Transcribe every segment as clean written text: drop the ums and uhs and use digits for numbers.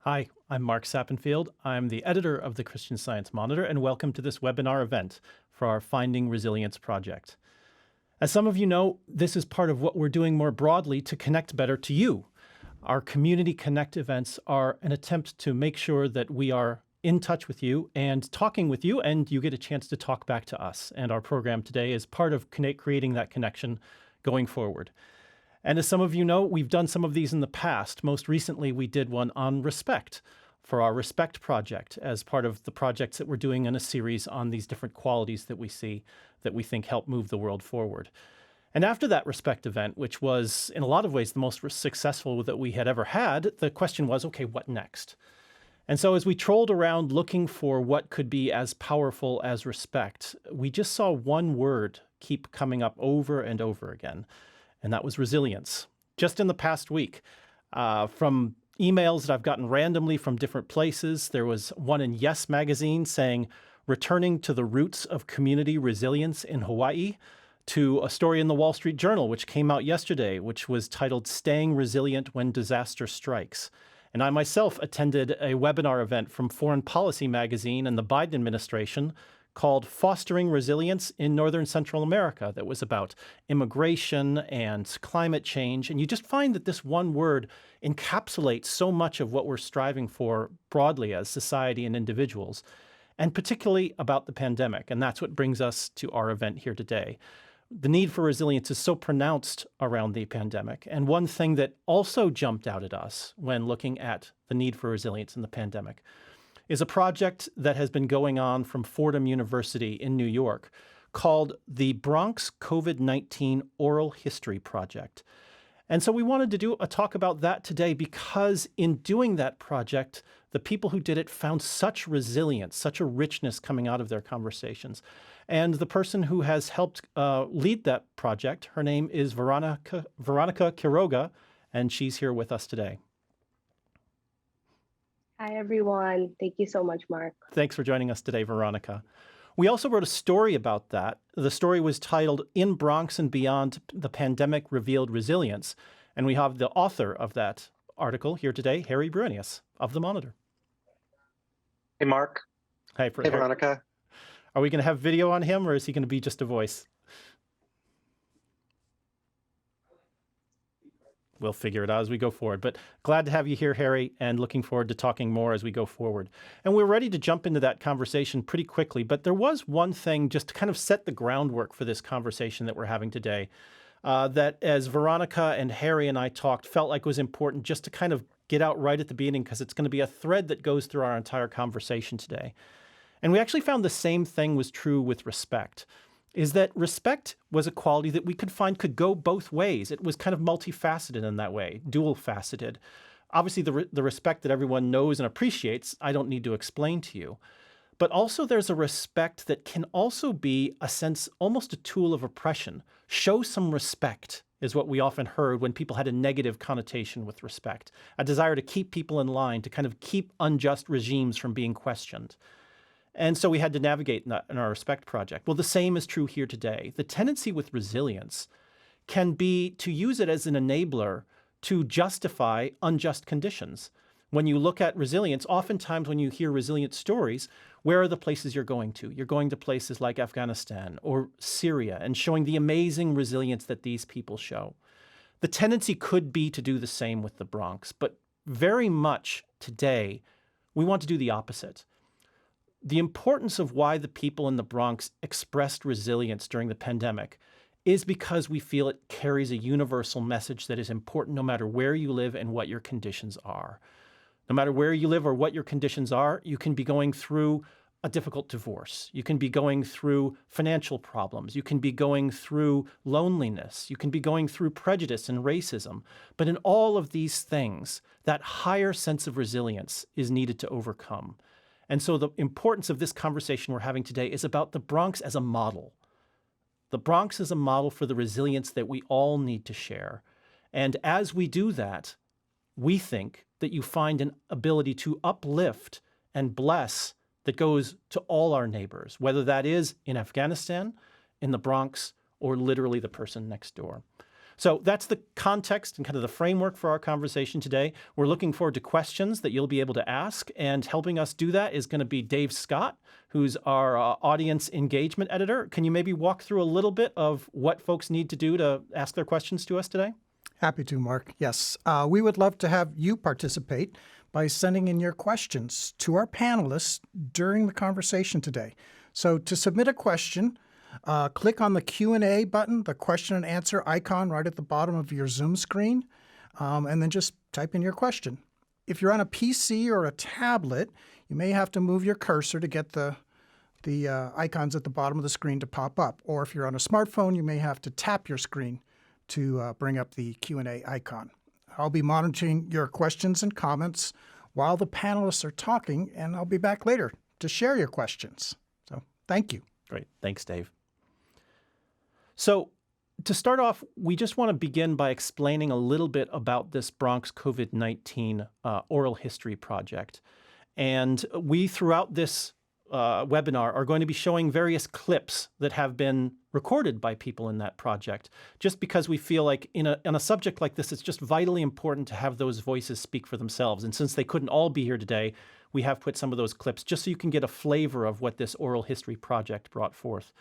Hi, I'm Mark Sappenfield. I'm the editor of the Christian Science Monitor, and welcome to this webinar event for our Finding Resilience project. As some of you know, this is part of what we're doing more broadly to connect better to you. Our Community Connect events are an attempt to make sure that we are in touch with you and talking with you, and you get a chance to talk back to us. And our program today is part of creating that connection going forward. And as some of you know, we've done some of these in the past. Most recently, we did one on respect for our Respect project as part of the projects that we're doing in a series on these different qualities that we see that we think help move the world forward. And after that Respect event, which was in a lot of ways the most successful that we had ever had, the question was, okay, what next? And so as we trolled around looking for what could be as powerful as respect, we just saw one word keep coming up over and over again. And that was resilience. Just in the past week, from emails that I've gotten randomly from different places, there was one in Yes magazine saying, returning to the roots of community resilience in Hawaii, to a story in the Wall Street Journal, which came out yesterday, which was titled Staying Resilient When Disaster Strikes. And I myself attended a webinar event from Foreign Policy magazine and the Biden administration called Fostering Resilience in Northern Central America that was about immigration and climate change. And you just find that this one word encapsulates so much of what we're striving for broadly as society and individuals, and particularly about the pandemic. And that's what brings us to our event here today. The need for resilience is so pronounced around the pandemic. And one thing that also jumped out at us when looking at the need for resilience in the pandemic is a project that has been going on from Fordham University in New York called the Bronx COVID-19 Oral History Project. And so we wanted to do a talk about that today because in doing that project, the people who did it found such resilience, such a richness coming out of their conversations. And the person who has helped lead that project, her name is Veronica Quiroga, and she's here with us today. Hi, everyone. Thank you so much, Mark. Thanks for joining us today, Veronica. We also wrote a story about that. The story was titled In Bronx and Beyond, the Pandemic Revealed Resilience. And we have the author of that article here today, Harry Bruinius of the Monitor. Hey, Mark. Hey, Veronica. Are we going to have video on him or is he going to be just a voice? We'll figure it out as we go forward. But glad to have you here, Harry, and looking forward to talking more as we go forward. And we're ready to jump into that conversation pretty quickly. But there was one thing just to kind of set the groundwork for this conversation that we're having today that as Veronica and Harry and I talked, felt like was important just to kind of get out right at the beginning because it's going to be a thread that goes through our entire conversation today. And we actually found the same thing was true with respect. Is that respect was a quality that we could find could go both ways. It was kind of multifaceted in that way, dual-faceted. Obviously, the respect that everyone knows and appreciates, I don't need to explain to you. But also there's a respect that can also be a sense, almost a tool of oppression. Show some respect is what we often heard when people had a negative connotation with respect, a desire to keep people in line, to kind of keep unjust regimes from being questioned. And so we had to navigate in our Respect project. Well, the same is true here today. The tendency with resilience can be to use it as an enabler to justify unjust conditions. When you look at resilience, oftentimes when you hear resilient stories, where are the places you're going to? You're going to places like Afghanistan or Syria and showing the amazing resilience that these people show. The tendency could be to do the same with the Bronx, but very much today, we want to do the opposite. The importance of why the people in the Bronx expressed resilience during the pandemic is because we feel it carries a universal message that is important no matter where you live and what your conditions are. No matter where you live or what your conditions are, you can be going through a difficult divorce. You can be going through financial problems. You can be going through loneliness. You can be going through prejudice and racism. But in all of these things, that higher sense of resilience is needed to overcome. And so the importance of this conversation we're having today is about the Bronx as a model. The Bronx is a model for the resilience that we all need to share. And as we do that, we think that you find an ability to uplift and bless that goes to all our neighbors, whether that is in Afghanistan, in the Bronx, or literally the person next door. So that's the context and kind of the framework for our conversation today. We're looking forward to questions that you'll be able to ask. And helping us do that is going to be Dave Scott, who's our audience engagement editor. Can you maybe walk through a little bit of what folks need to do to ask their questions to us today? Happy to, Mark. Yes. We would love to have you participate by sending in your questions to our panelists during the conversation today. So to submit a question, click on the Q&A button, the question and answer icon right at the bottom of your Zoom screen, and then just type in your question. If you're on a PC or a tablet, you may have to move your cursor to get the icons at the bottom of the screen to pop up. Or if you're on a smartphone, you may have to tap your screen to bring up the Q&A icon. I'll be monitoring your questions and comments while the panelists are talking, and I'll be back later to share your questions. So thank you. Great. Thanks, Dave. So to start off, we just want to begin by explaining a little bit about this Bronx COVID-19 oral history project. And we, throughout this webinar, are going to be showing various clips that have been recorded by people in that project, just because we feel like in a subject like this, it's just vitally important to have those voices speak for themselves. And since they couldn't all be here today, we have put some of those clips just so you can get a flavor of what this oral history project brought forth.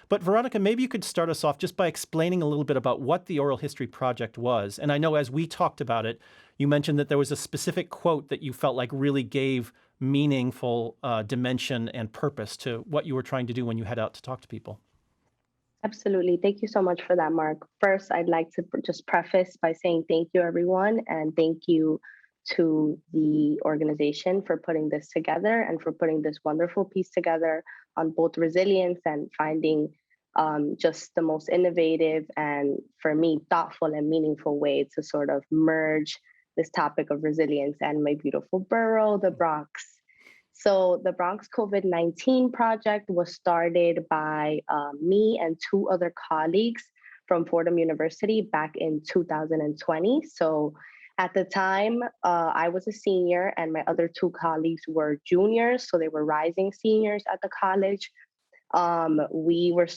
But Veronica, maybe you could start us off just by explaining a little bit about what the Oral History Project was. And I know as we talked about it, you mentioned that there was a specific quote that you felt like really gave meaningful dimension and purpose to what you were trying to do when you head out to talk to people. Absolutely. Thank you so much for that, Mark. First, I'd like to just preface by saying thank you, everyone, and thank you to the organization for putting this together and for putting this wonderful piece together on both resilience and finding just the most innovative and, for me, thoughtful and meaningful way to sort of merge this topic of resilience and my beautiful borough, the Bronx. So the Bronx COVID-19 project was started by me and two other colleagues from Fordham University back in 2020. So at the time, I was a senior and my other two colleagues were juniors. So they were rising seniors at the college. We were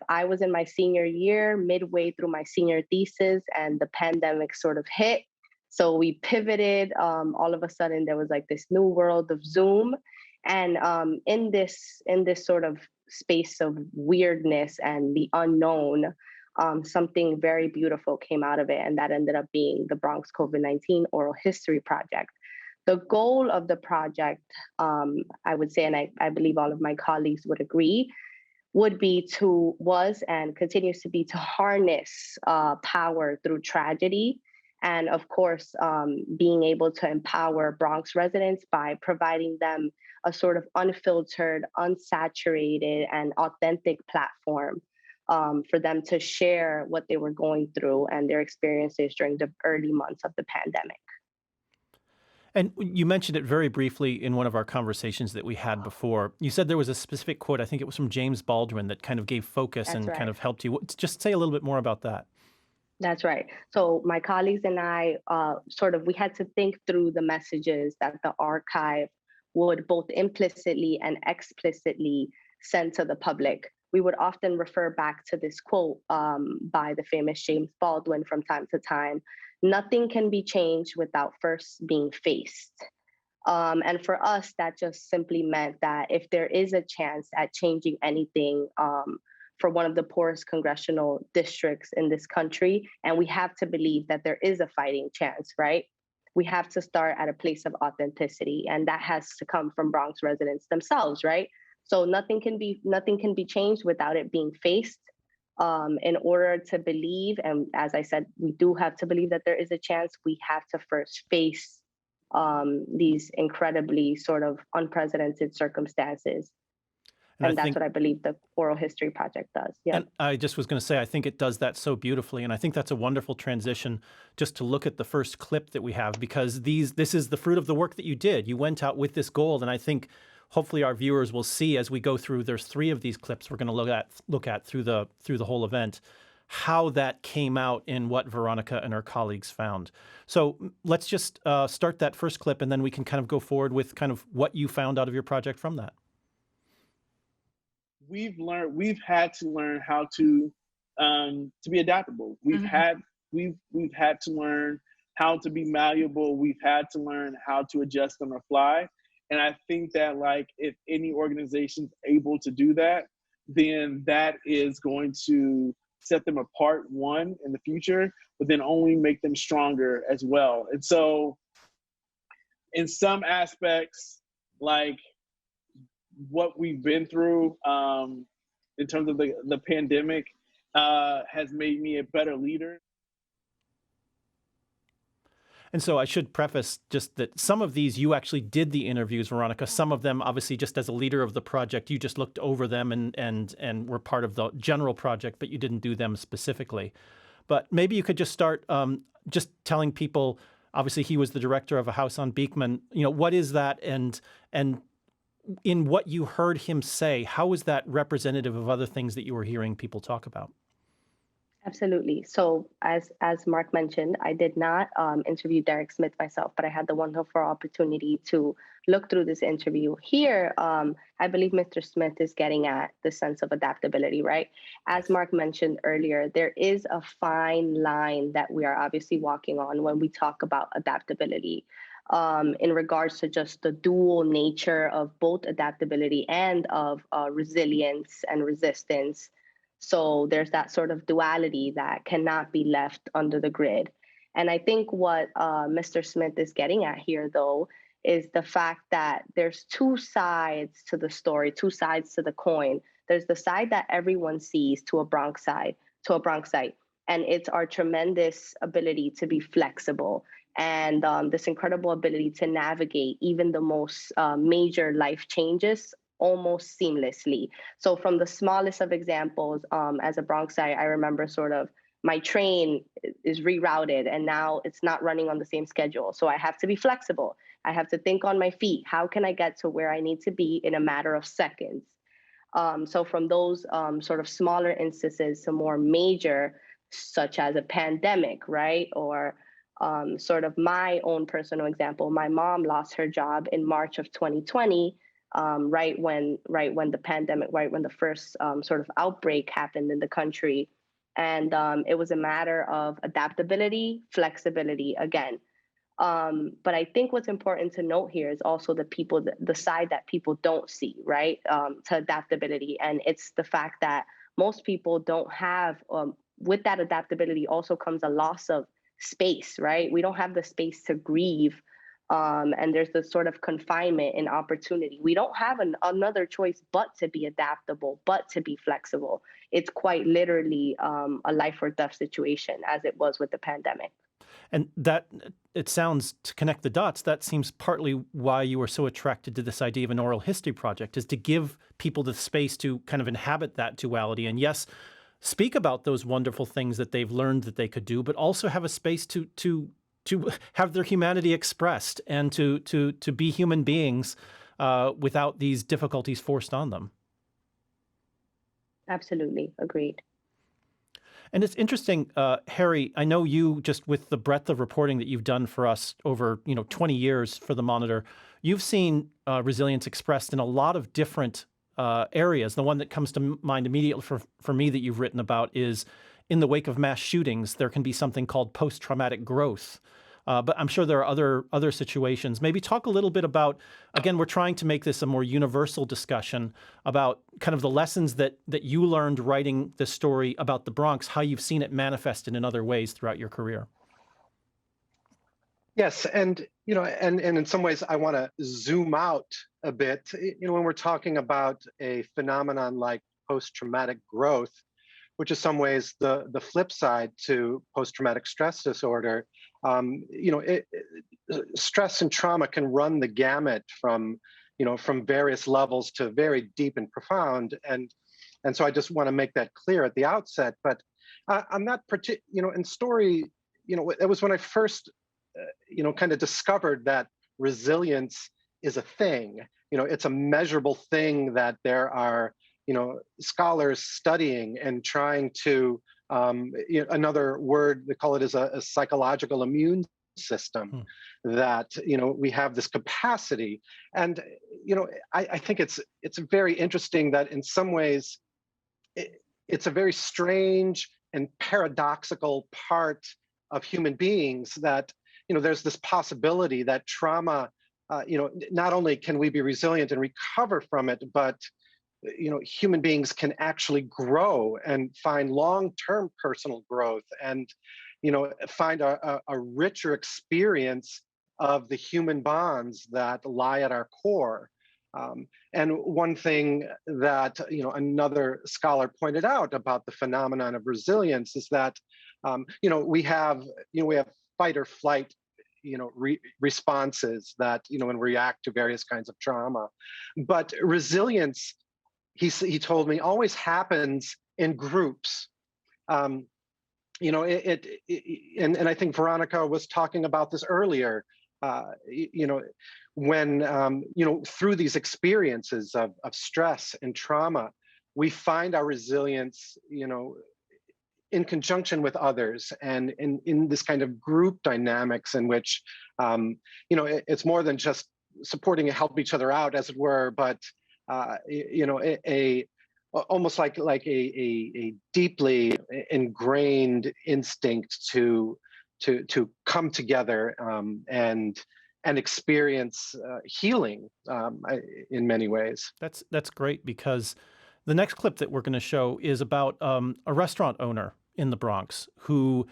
I was in my senior year, midway through my senior thesis, and the pandemic sort of hit. So we pivoted. All of a sudden, there was like this new world of Zoom. And in this sort of space of weirdness and the unknown, something very beautiful came out of it. And that ended up being the Bronx COVID-19 Oral History Project. The goal of the project, I would say, and I believe all of my colleagues would agree, was and continues to be to harness power through tragedy. And of course, being able to empower Bronx residents by providing them a sort of unfiltered, unsaturated, and authentic platform for them to share what they were going through and their experiences during the early months of the pandemic. And you mentioned it very briefly in one of our conversations that we had before. You said there was a specific quote, I think it was from James Baldwin, that kind of gave focus and kind of helped you. Just say a little bit more about that. That's right. So my colleagues and I we had to think through the messages that the archive would both implicitly and explicitly send to the public. We would often refer back to this quote by the famous James Baldwin from time to time: "Nothing can be changed without first being faced." And for us, that just simply meant that if there is a chance at changing anything for one of the poorest congressional districts in this country, and we have to believe that there is a fighting chance, right? We have to start at a place of authenticity, and that has to come from Bronx residents themselves, right? So nothing can be changed without it being faced. In order to believe, and as I said, we do have to believe that there is a chance, we have to first face these incredibly sort of unprecedented circumstances. And that's what I believe the Oral History Project does. Yeah. And I just was going to say, I think it does that so beautifully. And I think that's a wonderful transition just to look at the first clip that we have, because this is the fruit of the work that you did. You went out with this goal. And I think hopefully our viewers will see as we go through, there's 3 of these clips we're going to look at through the whole event, how that came out in what Veronica and her colleagues found. So let's just start that first clip, and then we can kind of go forward with kind of what you found out of your project from that. We've had to learn how to be adaptable. We've had we've had to learn how to be malleable. We've had to learn how to adjust on the fly. And I think that, like, if any organization's able to do that, then that is going to set them apart, one, in the future, but then only make them stronger as well. And so in some aspects, like what we've been through in terms of the pandemic has made me a better leader. And so I should preface just that some of these you actually did the interviews, Veronica. Some of them, obviously, just as a leader of the project, you just looked over them and were part of the general project, but you didn't do them specifically. But maybe you could just start just telling people. Obviously, he was the director of a house on Beekman. You know, what is that, and in what you heard him say, how is that representative of other things that you were hearing people talk about? Absolutely. So as Mark mentioned, I did not interview Derek Smith myself, but I had the wonderful opportunity to look through this interview. Here, I believe Mr. Smith is getting at the sense of adaptability, right? As Mark mentioned earlier, there is a fine line that we are obviously walking on when we talk about adaptability in regards to just the dual nature of both adaptability and of resilience and resistance. So there's that sort of duality that cannot be left under the grid. And I think what Mr. Smith is getting at here, though, is the fact that there's two sides to the story, two sides to the coin. There's the side that everyone sees to a Bronxite, and it's our tremendous ability to be flexible and this incredible ability to navigate even the most major life changes almost seamlessly. So from the smallest of examples, as a Bronxite, I remember sort of my train is rerouted and now it's not running on the same schedule. So I have to be flexible. I have to think on my feet. How can I get to where I need to be in a matter of seconds? So from those sort of smaller instances to more major, such as a pandemic, right? Or sort of my own personal example, my mom lost her job in March of 2020. Right when the pandemic, right when the first sort of outbreak happened in the country. And it was a matter of adaptability, flexibility again. But I think what's important to note here is also the side that people don't see, right, to adaptability. And it's the fact that most people don't have, with that adaptability also comes a loss of space, right? We don't have the space to grieve. And there's this sort of confinement in opportunity. We don't have another choice but to be adaptable, but to be flexible. It's quite literally a life or death situation, as it was with the pandemic. And that, it sounds, to connect the dots, that seems partly why you were so attracted to this idea of an oral history project, is to give people the space to kind of inhabit that duality. And yes, speak about those wonderful things that they've learned that they could do, but also have a space to have their humanity expressed and to be human beings without these difficulties forced on them. Absolutely. Agreed. And it's interesting, Harry, I know you, just with the breadth of reporting that you've done for us over 20 years for the Monitor, you've seen resilience expressed in a lot of different areas. The one that comes to mind immediately for me that you've written about is in the wake of mass shootings, there can be something called post-traumatic growth. But I'm sure there are other situations. Maybe talk a little bit about, again, we're trying to make this a more universal discussion about kind of the lessons that you learned writing this story about the Bronx, how you've seen it manifested in other ways throughout your career. Yes, and and in some ways, I want to zoom out a bit. When we're talking about a phenomenon like post-traumatic growth, which is some ways the flip side to post-traumatic stress disorder. Stress and trauma can run the gamut from various levels to very deep and profound, and so I just want to make that clear at the outset. But I'm not in story. It was when I first kind of discovered that resilience is a thing. It's a measurable thing that there are scholars studying and trying to, another word, they call it as a psychological immune system, that, we have this capacity. And, I think it's very interesting that in some ways, it's a very strange and paradoxical part of human beings that, there's this possibility that trauma, not only can we be resilient and recover from it, but human beings can actually grow and find long-term personal growth and find a richer experience of the human bonds that lie at our core. And one thing that another scholar pointed out about the phenomenon of resilience is that we have fight or flight responses that and react to various kinds of trauma, but resilience, he told me, always happens in groups. And I think Veronica was talking about this earlier. When through these experiences of stress and trauma, we find our resilience, in conjunction with others, and in this kind of group dynamics in which, it's more than just supporting and help each other out, as it were, but almost like a deeply ingrained instinct to come together and experience healing in many ways. That's great, because the next clip that we're going to show is about a restaurant owner in the Bronx who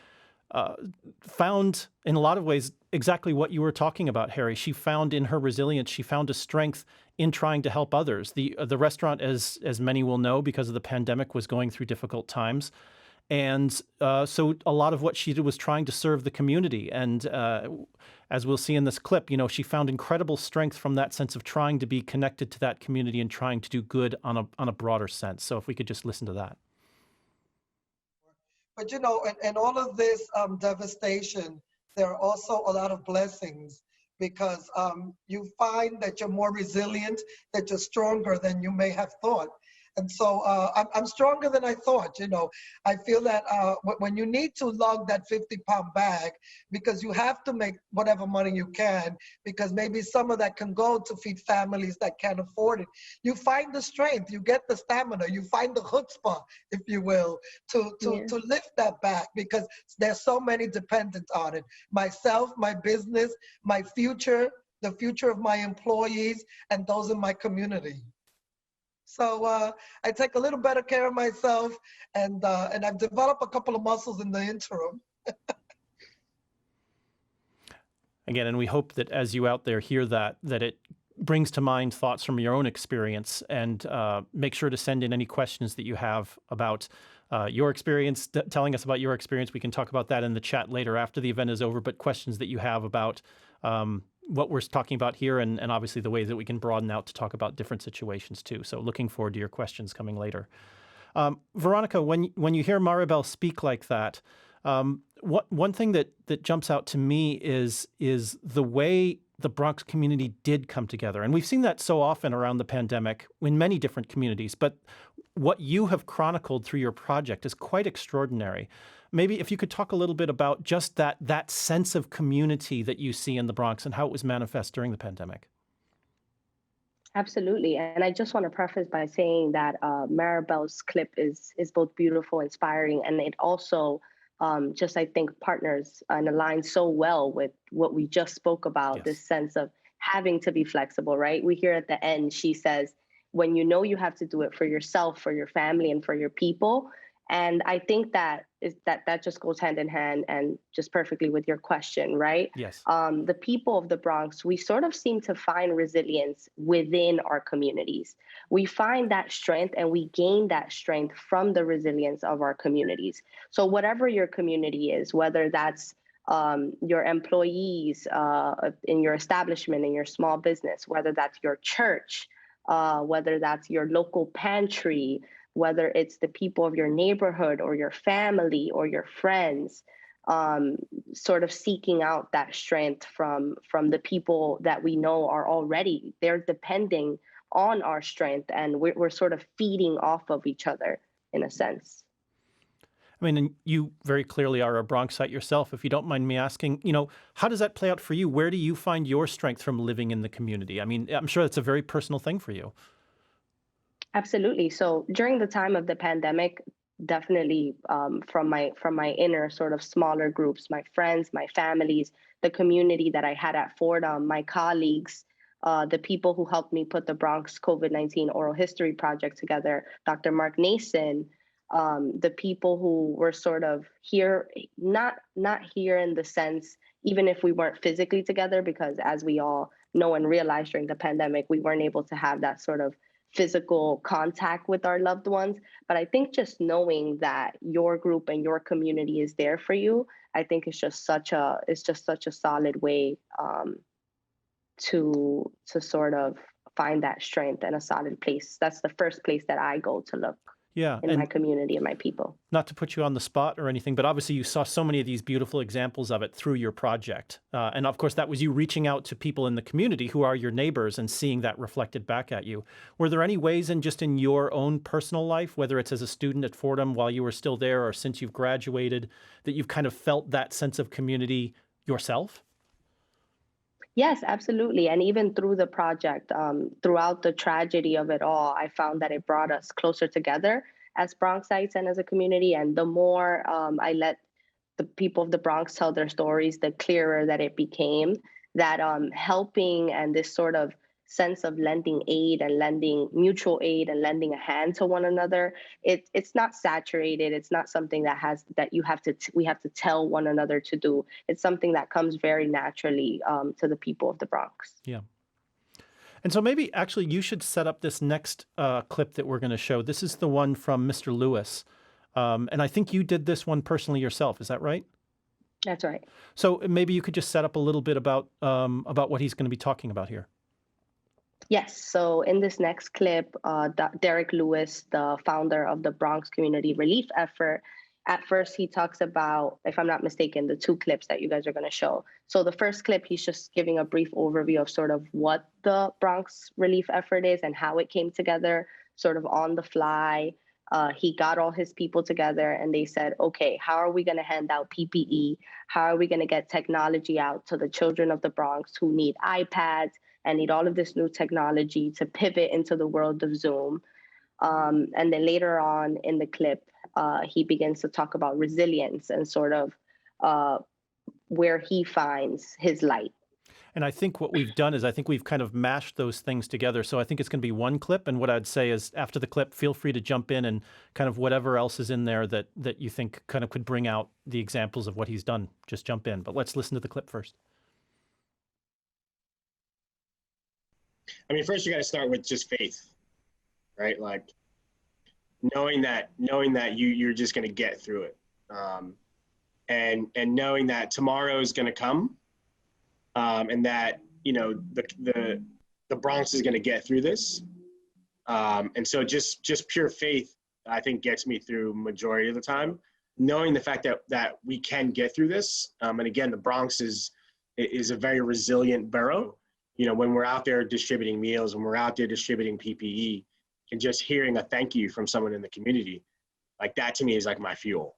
found, in a lot of ways, exactly what you were talking about, Harry. She found in her resilience, she found a strength in trying to help others. The restaurant, as many will know, because of the pandemic, was going through difficult times. And so a lot of what she did was trying to serve the community. And as we'll see in this clip, she found incredible strength from that sense of trying to be connected to that community and trying to do good on a broader sense. So if we could just listen to that. But in all of this devastation, there are also a lot of blessings, because you find that you're more resilient, that you're stronger than you may have thought. And so I'm stronger than I thought. I feel that when you need to lug that 50-pound bag, because you have to make whatever money you can, because maybe some of that can go to feed families that can't afford it, you find the strength, you get the stamina, you find the chutzpah, if you will, to lift that bag, because there's so many dependent on it. Myself, my business, my future, the future of my employees, and those in my community. So I take a little better care of myself, and I've developed a couple of muscles in the interim. Again, and we hope that as you out there hear that it brings to mind thoughts from your own experience, and make sure to send in any questions that you have about your experience, telling us about your experience. We can talk about that in the chat later after the event is over, but questions that you have about what we're talking about here, and obviously the ways that we can broaden out to talk about different situations too. So looking forward to your questions coming later. Veronica, when you hear Maribel speak like that, one thing that jumps out to me is the way the Bronx community did come together. And we've seen that so often around the pandemic in many different communities, but what you have chronicled through your project is quite extraordinary. Maybe if you could talk a little bit about just that sense of community that you see in the Bronx and how it was manifest during the pandemic. Absolutely. And I just want to preface by saying that Maribel's clip is both beautiful, inspiring, and it also I think partners and aligns so well with what we just spoke about, yes. This sense of having to be flexible, right? We hear at the end, she says, when you know you have to do it for yourself, for your family, and for your people. And I think that just goes hand in hand and just perfectly with your question, right? Yes. The people of the Bronx, we sort of seem to find resilience within our communities. We find that strength and we gain that strength from the resilience of our communities. So whatever your community is, whether that's your employees in your establishment, in your small business, whether that's your church, whether that's your local pantry, whether it's the people of your neighborhood or your family or your friends, sort of seeking out that strength from the people that we know are already, they're depending on our strength, and we're sort of feeding off of each other in a sense. I mean, and you very clearly are a Bronxite yourself. If you don't mind me asking, how does that play out for you? Where do you find your strength from living in the community? I mean, I'm sure that's a very personal thing for you. Absolutely. So during the time of the pandemic, definitely from my inner sort of smaller groups, my friends, my families, the community that I had at Fordham, my colleagues, the people who helped me put the Bronx COVID-19 oral history project together, Dr. Mark Nason, the people who were sort of here, not here in the sense, even if we weren't physically together, because as we all know and realized during the pandemic, we weren't able to have that sort of physical contact with our loved ones. But I think just knowing that your group and your community is there for you, I think it's just such a solid way to sort of find that strength and a solid place. That's the first place that I go to look Yeah. in my And community and my people. not to put you on the spot or anything, but obviously you saw so many of these beautiful examples of it through your project. And of course, that was you reaching out to people in the community who are your neighbors and seeing that reflected back at you. Were there any ways in your own personal life, whether it's as a student at Fordham while you were still there or since you've graduated, that you've kind of felt that sense of community yourself? Yes, absolutely. And even through the project, throughout the tragedy of it all, I found that it brought us closer together as Bronxites and as a community. And the more I let the people of the Bronx tell their stories, the clearer that it became that helping and this sort of sense of lending aid and lending mutual aid and lending a hand to one another, it's not saturated. It's not something that we have to tell one another to do. It's something that comes very naturally to the people of the Bronx. Yeah. And so maybe actually you should set up this next clip that we're going to show. This is the one from Mr. Lewis. And I think you did this one personally yourself. Is that right? That's right. So maybe you could just set up a little bit about what he's going to be talking about here. Yes. So in this next clip, Derek Lewis, the founder of the Bronx Community Relief Effort, at first he talks about, if I'm not mistaken, the two clips that you guys are going to show. So the first clip, he's just giving a brief overview of sort of what the Bronx Relief Effort is and how it came together, sort of on the fly. He got all his people together and they said, okay, how are we going to hand out PPE? How are we going to get technology out to the children of the Bronx who need iPads and need all of this new technology to pivot into the world of Zoom? And then later on in the clip, he begins to talk about resilience and sort of where he finds his light. And I think what we've done is I think we've kind of mashed those things together. So I think it's going to be one clip. And what I'd say is after the clip, feel free to jump in and kind of whatever else is in there that you think kind of could bring out the examples of what he's done, just jump in. But let's listen to the clip first. I mean, first you got to start with just faith, right? Like knowing that you're just going to get through it, and knowing that tomorrow is going to come, and that the Bronx is going to get through this, and so just pure faith, I think, gets me through majority of the time. Knowing the fact that we can get through this, and again, the Bronx is a very resilient borough. When we're out there distributing meals, when we're out there distributing PPE, and just hearing a thank you from someone in the community, like that to me is like my fuel.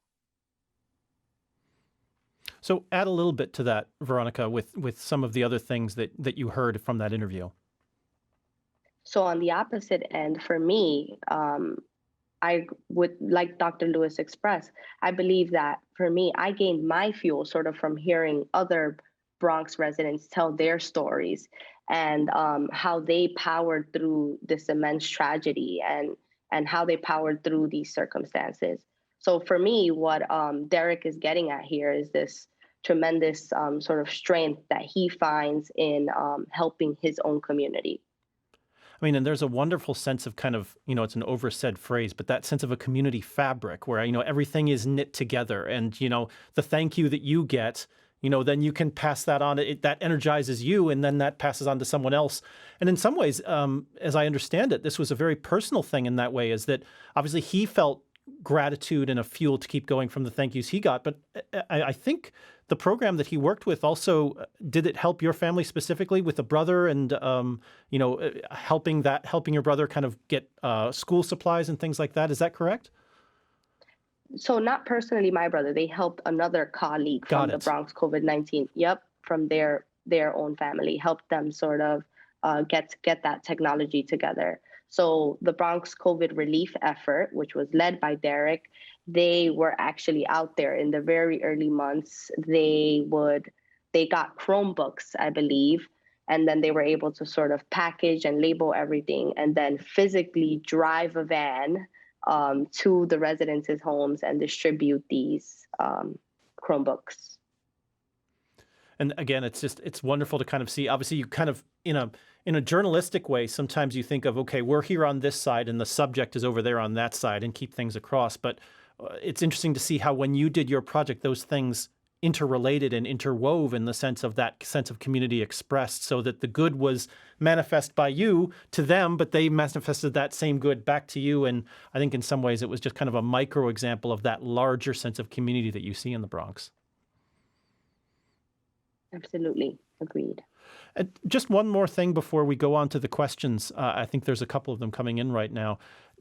So add a little bit to that, Veronica, with some of the other things that you heard from that interview. So on the opposite end, for me, I would, like Dr. Lewis expressed, I believe that for me, I gained my fuel sort of from hearing other Bronx residents tell their stories and how they powered through this immense tragedy and how they powered through these circumstances. So for me, what Derek is getting at here is this tremendous sort of strength that he finds in helping his own community. I mean, and there's a wonderful sense of kind of, it's an oversaid phrase, but that sense of a community fabric where, everything is knit together and, the thank you that you get, then you can pass that on. That energizes you, and then that passes on to someone else. And in some ways, as I understand it, this was a very personal thing in that way, is that obviously he felt gratitude and a fuel to keep going from the thank yous he got. But I think the program that he worked with also, did it help your family specifically with a brother and, helping your brother kind of get school supplies and things like that? Is that correct? So not personally my brother, they helped another colleague from the Bronx COVID-19. Yep, from their own family, helped them sort of get that technology together. So the Bronx COVID relief effort, which was led by Derek, they were actually out there in the very early months. They got Chromebooks, I believe, and then they were able to sort of package and label everything and then physically drive a van to the residents' homes and distribute these Chromebooks. And again, it's wonderful to kind of see. Obviously, you kind of in a journalistic way, sometimes you think of, okay, we're here on this side and the subject is over there on that side, and keep things across. But it's interesting to see how when you did your project, those things interrelated and interwove in the sense of that sense of community expressed, so that the good was manifest by you to them, but they manifested that same good back to you. And I think in some ways it was just kind of a micro example of that larger sense of community that you see in the Bronx. Absolutely. Agreed. Just one more thing before we go on to the questions. I think there's a couple of them coming in right now.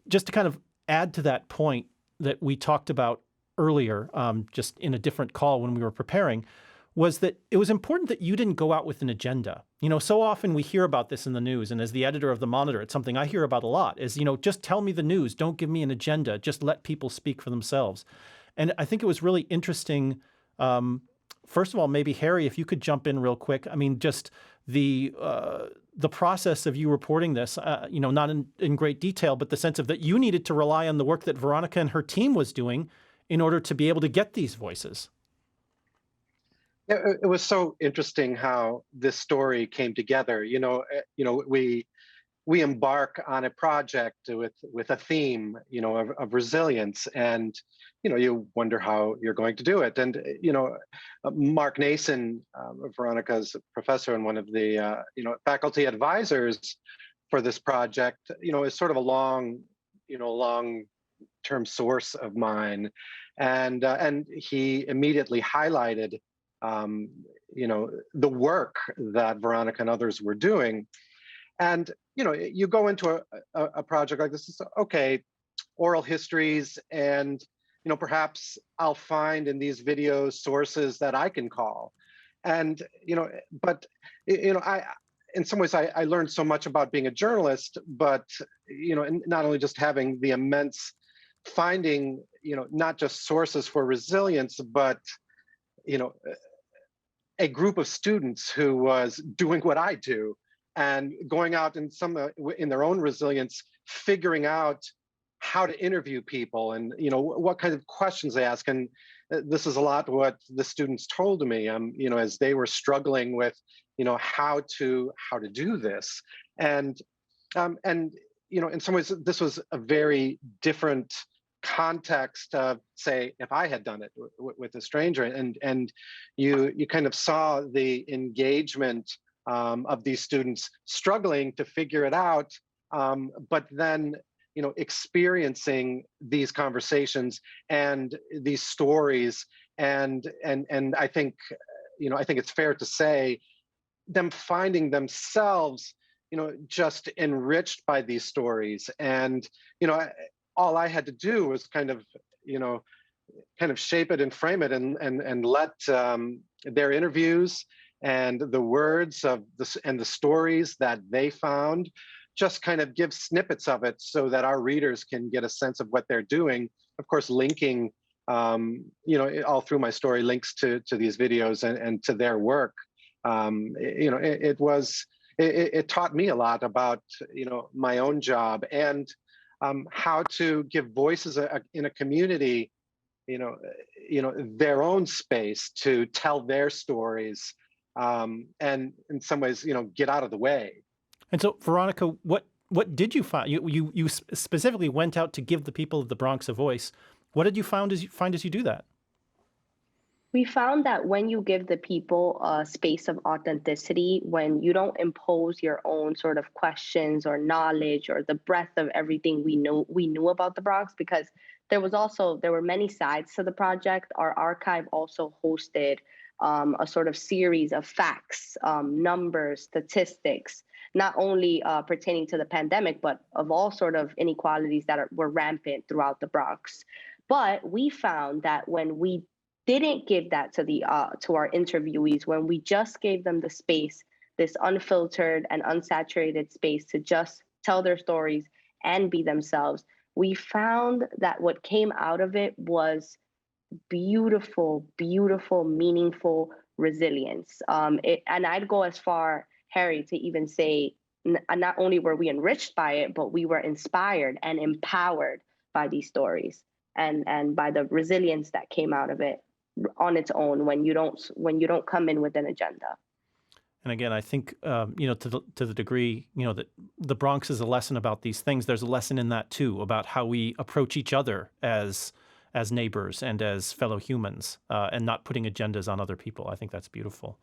Just to kind of add to that point that we talked about earlier, just in a different call when we were preparing, was that it was important that you didn't go out with an agenda. You know, so often we hear about this in the news, and as the editor of the Monitor, it's something I hear about a lot, is, just tell me the news, don't give me an agenda, just let people speak for themselves. And I think it was really interesting. First of all, maybe Harry, if you could jump in real quick. I mean, just the process of you reporting this, not in great detail, but the sense of that you needed to rely on the work that Veronica and her team was doing in order to be able to get these voices. Yeah, it was so interesting how this story came together. We embark on a project with a theme, of resilience, and you wonder how you're going to do it. And Mark Nason, Veronica's professor and one of the faculty advisors for this project, is sort of a long-term source of mine, and he immediately highlighted the work that Veronica and others were doing. And you go into a project like this, it's okay, oral histories, and perhaps I'll find in these videos sources that I can call. And but I in some ways I learned so much about being a journalist, but and not only just having the immense finding, not just sources for resilience, but a group of students who was doing what I do and going out in their own resilience, figuring out how to interview people and what kind of questions they ask. And this is a lot what the students told me, as they were struggling with how to do this. And in some ways this was a very different context of, say, if I had done it with a stranger, and you kind of saw the engagement of these students struggling to figure it out, but then experiencing these conversations and these stories, and I think it's fair to say them finding themselves just enriched by these stories. And all I had to do was kind of shape it and frame it and let their interviews and the words of the stories that they found just kind of give snippets of it so that our readers can get a sense of what they're doing. Of course, linking, all through my story, links to these videos and to their work. It taught me a lot about, my own job and how to give voices in a community, their own space to tell their stories, and in some ways, get out of the way. And so, Veronica, what did you find? You specifically went out to give the people of the Bronx a voice. What did you find as you do that? We found that when you give the people a space of authenticity, when you don't impose your own sort of questions or knowledge or the breadth of everything we knew about the Bronx, because there were many sides to the project. Our archive also hosted a sort of series of facts, numbers, statistics, not only pertaining to the pandemic, but of all sort of inequalities that were rampant throughout the Bronx. But we found that when we didn't give that to our interviewees, when we just gave them the space, this unfiltered and unsaturated space to just tell their stories, and be themselves, we found that what came out of it was beautiful, beautiful, meaningful resilience. And I'd go as far, Harry, to even say not only were we enriched by it, but we were inspired and empowered by these stories and by the resilience that came out of it on its own when you don't come in with an agenda. And again, I think to the degree that the Bronx is a lesson about these things, there's a lesson in that too about how we approach each other as neighbors and as fellow humans, and not putting agendas on other people. I think that's beautiful,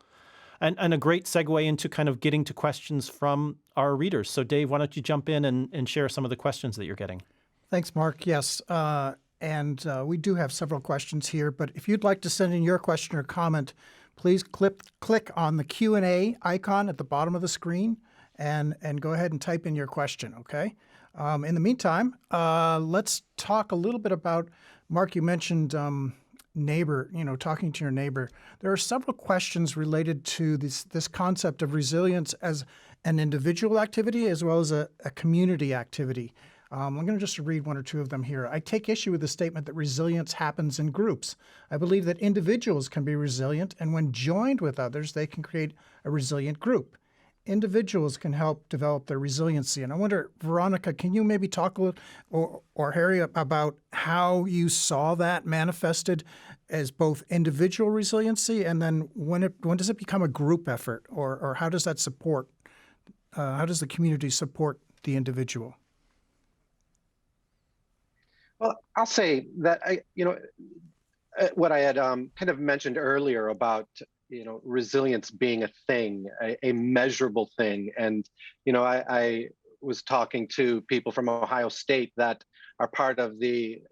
and a great segue into kind of getting to questions from our readers. So, Dave, why don't you jump in and share some of the questions that you're getting? Thanks, Mark. Yes. And we do have several questions here, but if you'd like to send in your question or comment, please click on the Q&A icon at the bottom of the screen and go ahead and type in your question, okay? In the meantime, let's talk a little bit about, Mark, you mentioned neighbor, talking to your neighbor. There are several questions related to this concept of resilience as an individual activity as well as a community activity. I'm going to just read one or two of them here. I take issue with the statement that resilience happens in groups. I believe that individuals can be resilient, and when joined with others, they can create a resilient group. Individuals can help develop their resiliency. And I wonder, Veronica, can you maybe talk a little, or Harry, about how you saw that manifested as both individual resiliency, and then when does it become a group effort, or how does that support, how does the community support the individual? Well, I'll say that what I had kind of mentioned earlier about resilience being a thing, a measurable thing, and I was talking to people from Ohio State that are part of the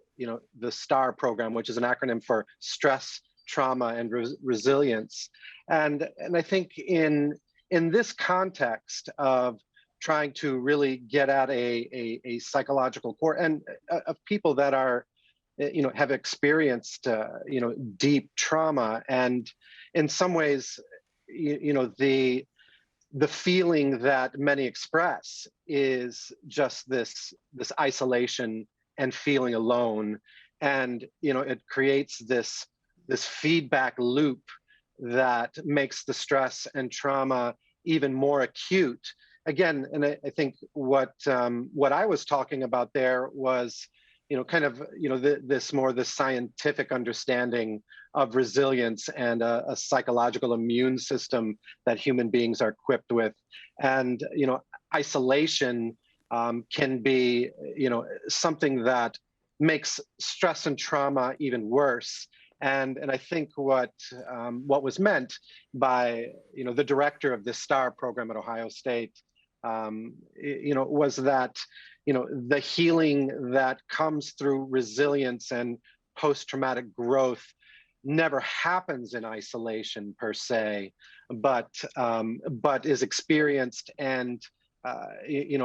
STAR program, which is an acronym for stress, trauma, and resilience, and I think in this context of trying to really get at a psychological core and of people that are, have experienced, deep trauma. And in some ways, the feeling that many express is just this isolation and feeling alone. And, it creates this feedback loop that makes the stress and trauma even more acute. Again, and I think what I was talking about there was, this scientific understanding of resilience and a psychological immune system that human beings are equipped with, and isolation can be something that makes stress and trauma even worse. And I think what was meant by the director of this STAR program at Ohio State, was that the healing that comes through resilience and post-traumatic growth never happens in isolation per se, but is experienced and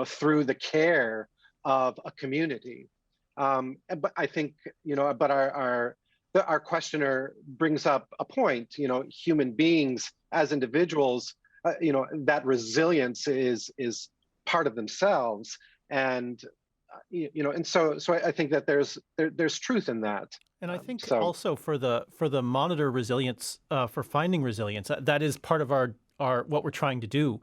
through the care of a community. But I think but our questioner brings up a point. Human beings as individuals, that resilience is part of themselves, and and so I think that there's truth in that. And I think also for the monitor resilience, for finding resilience, that is part of our what we're trying to do.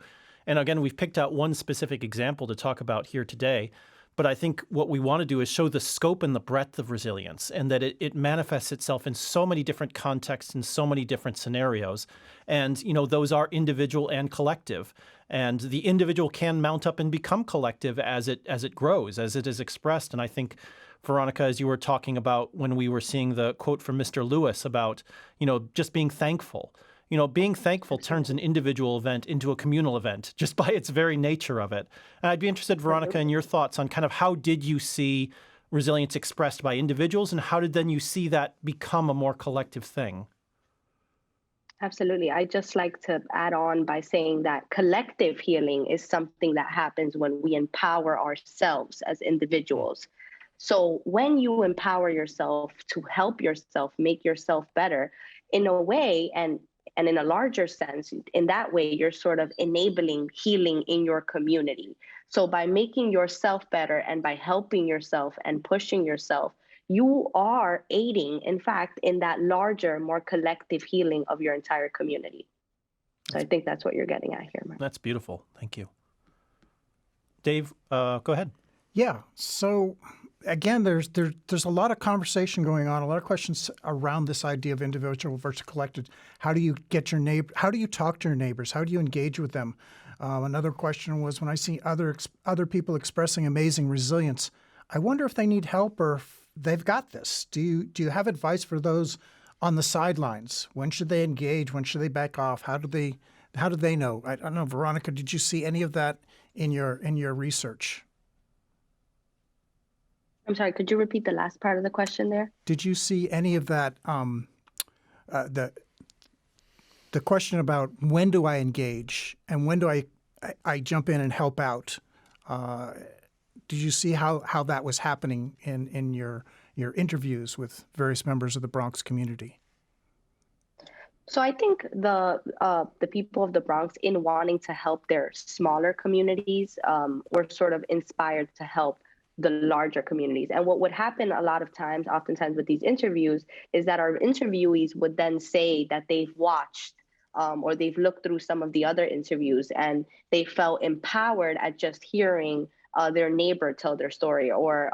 And again, we've picked out one specific example to talk about here today. But I think what we want to do is show the scope and the breadth of resilience, and that it manifests itself in so many different contexts and so many different scenarios. And, those are individual and collective. And the individual can mount up and become collective as it grows, as it is expressed. And I think, Veronica, as you were talking about when we were seeing the quote from Mr. Lewis about, just being thankful. Being thankful turns an individual event into a communal event just by its very nature of it. And I'd be interested, Veronica, in your thoughts on kind of how did you see resilience expressed by individuals, and how did then you see that become a more collective thing? Absolutely. I just like to add on by saying that collective healing is something that happens when we empower ourselves as individuals. So when you empower yourself to help yourself, make yourself better, in a way, and And in a larger sense, in that way, you're sort of enabling healing in your community. So by making yourself better and by helping yourself and pushing yourself, you are aiding, in fact, in that larger, more collective healing of your entire community. So I think that's what you're getting at here, Mark. That's beautiful. Thank you. Dave, go ahead. Yeah. So again, there's a lot of conversation going on, a lot of questions around this idea of individual versus collective. How do you get your neighbor? How do you talk to your neighbors? How do you engage with them? Another question was, when I see other people expressing amazing resilience, I wonder if they need help or if they've got this. Do you have advice for those on the sidelines? When should they engage? When should they back off? How do they know? I don't know, Veronica, did you see any of that in your research? I'm sorry, could you repeat the last part of the question there? Did you see any of that, the question about when do I engage and when do I jump in and help out? Did you see how that was happening in your interviews with various members of the Bronx community? So I think the people of the Bronx, in wanting to help their smaller communities, were sort of inspired to help the larger communities. And what would happen oftentimes with these interviews, is that our interviewees would then say that they've watched or they've looked through some of the other interviews and they felt empowered at just hearing their neighbor tell their story, or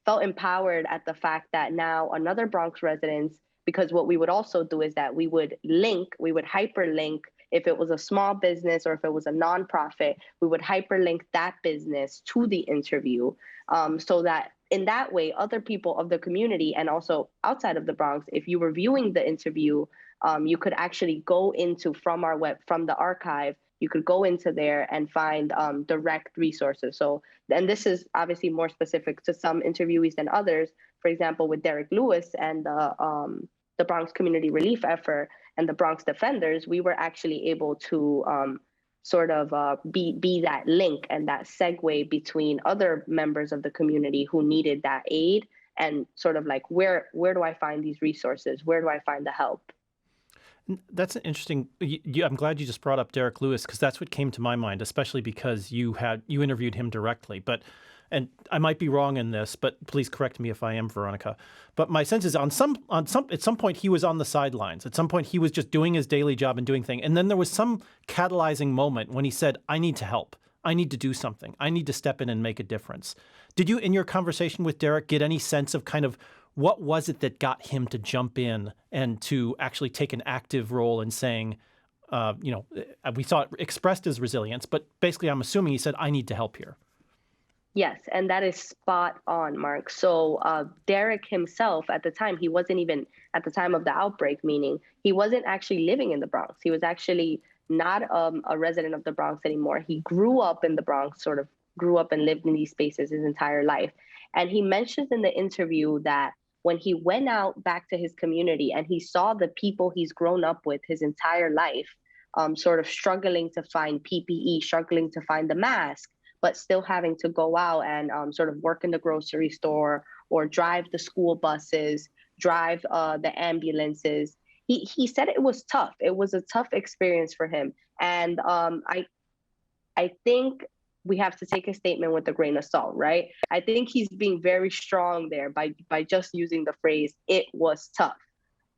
felt empowered at the fact that now another Bronx resident, because what we would also do is that we would hyperlink. If it was a small business or if it was a nonprofit, we would hyperlink that business to the interview, so that in that way, other people of the community and also outside of the Bronx, if you were viewing the interview, you could actually go from the archive, you could go into there and find direct resources. So, and this is obviously more specific to some interviewees than others. For example, with Derek Lewis and the Bronx Community Relief Effort and the Bronx Defenders, we were actually able to be that link and that segue between other members of the community who needed that aid, and sort of like, where do I find these resources? Where do I find the help? That's an interesting. I'm glad you just brought up Derek Lewis, because that's what came to my mind, especially because you interviewed him directly. And I might be wrong in this, but please correct me if I am, Veronica. But my sense is at some point he was on the sidelines. At some point he was just doing his daily job and doing things. And then there was some catalyzing moment when he said, I need to help. I need to do something. I need to step in and make a difference. Did you, in your conversation with Derek, get any sense of kind of what was it that got him to jump in and to actually take an active role in saying, we saw it expressed as resilience, but basically I'm assuming he said, I need to help here. Yes, and that is spot on, Mark. So Derek himself, at the time, he wasn't even, at the time of the outbreak, meaning he wasn't actually living in the Bronx. He was actually not a resident of the Bronx anymore. He grew up in the Bronx, sort of grew up and lived in these spaces his entire life. And he mentions in the interview that when he went out back to his community and he saw the people he's grown up with his entire life, sort of struggling to find PPE, struggling to find the mask, but still having to go out and sort of work in the grocery store or drive the school buses, drive the ambulances. He said it was tough. It was a tough experience for him. And I think we have to take a statement with a grain of salt, right? I think he's being very strong there by just using the phrase, it was tough.